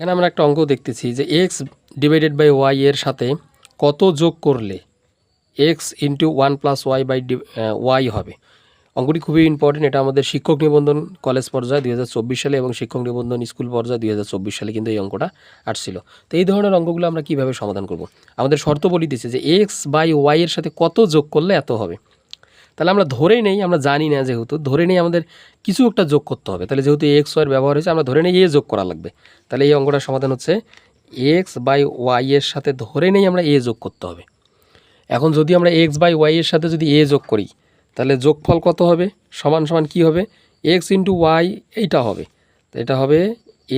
এখানে আমরা একটা অঙ্ক দেখতেছি যে এক্স ডিভাইডেড বাই ওয়াই এর সাথে কত যোগ করলে x into one plus y by y হবে। অঙ্কটি খুবই ইম্পর্টেন্ট। এটা আমাদের শিক্ষক নিবন্ধন কলেজ পর্যায়ে 2024 সালে এবং শিক্ষক নিবন্ধন স্কুল পর্যায়ে 2024 সালে কিন্তু এই অঙ্কটা আসছিল। তো এই ধরনের অঙ্কগুলো আমরা কীভাবে সমাধান করব? আমাদের শর্ত বলে দিচ্ছে যে এক্স বাই ওয়াই এর সাথে কত যোগ করলে এত হবে। তাহলে আমরা ধরেই নেই, আমরা জানি না, যেহেতু ধরে নেই আমাদের কিছু একটা যোগ করতে হবে। তাহলে যেহেতু এক্স ওয়াইয়ের ব্যবহার হয়েছে, আমরা ধরে নেই এ যোগ করা লাগবে। তাহলে এই অঙ্কটার সমাধান হচ্ছে এক্স বাই ওয়াই এর সাথে ধরে নেই আমরা এ যোগ করতে হবে। এখন যদি আমরা এক্স বাই ওয়াই এর সাথে যদি এ যোগ করি, তাহলে যোগফল কত হবে? সমান সমান কী হবে? এক্স ইন্টু ওয়াই এইটা হবে। তো এটা হবে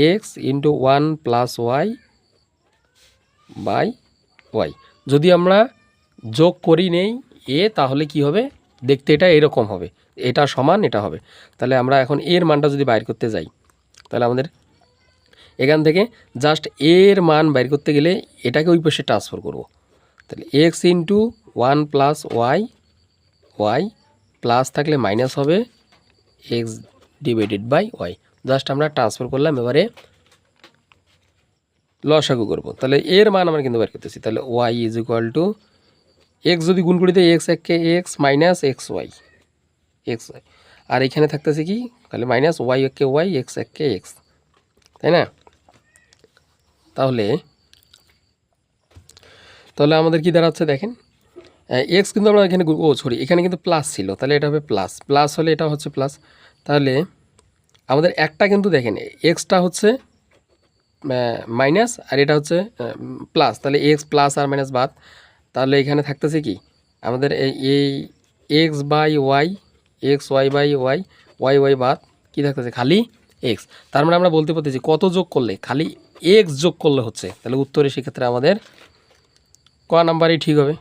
x into one plus y by y. যদি আমরা যোগ করি নেই এ, তাহলে কি হবে? দেখতে এটা এরকম হবে, এটা সমান এটা হবে। তাহলে আমরা এখন এর মানটা যদি বাইর করতে যাই, তাহলে আমাদের এখান থেকে জাস্ট এর মান বাইর করতে গেলে এটাকে ওই পাশে ট্রান্সফার করব। তাহলে x into one plus y, y plus থাকলে মাইনাস হবে x divided by y. Just আমরা ট্রান্সফার করলাম, এবারে লসাগু করবো। তাহলে এর মান আমরা কিন্তু বের করতেছি। তাহলে y is equal to x যদি গুণ করি তো এক্স এককে x minus x y, x y. আর এখানে থাকতেছে কি? তাহলে মাইনাস ওয়াই এককে ওয়াই, এক্স এককে এক্স, তাই না? তাহলে আমাদের কি দাঁড়াচ্ছে দেখেন, এক্স কিন্তু আমরা এখানে এখানে কিন্তু প্লাস ছিল, তাহলে এটা হবে প্লাস, প্লাস হলে এটা হচ্ছে প্লাস। তাহলে আমাদের একটা কিন্তু দেখেন এক্সটা হচ্ছে মাইনাস আর এটা হচ্ছে প্লাস, তাহলে এক্স প্লাস আর মাইনাস বাদ। তাহলে এখানে থাকতেছে কি আমাদের এই x by y, x y by y, y y বাদ, কী থাকতেছে? খালি এক্স। তার মানে আমরা বলতে পারতেছি কত যোগ করলে? খালি এক্স যোগ করলে হচ্ছে। তাহলে উত্তরে সেক্ষেত্রে আমাদের ক নাম্বারই ঠিক হবে।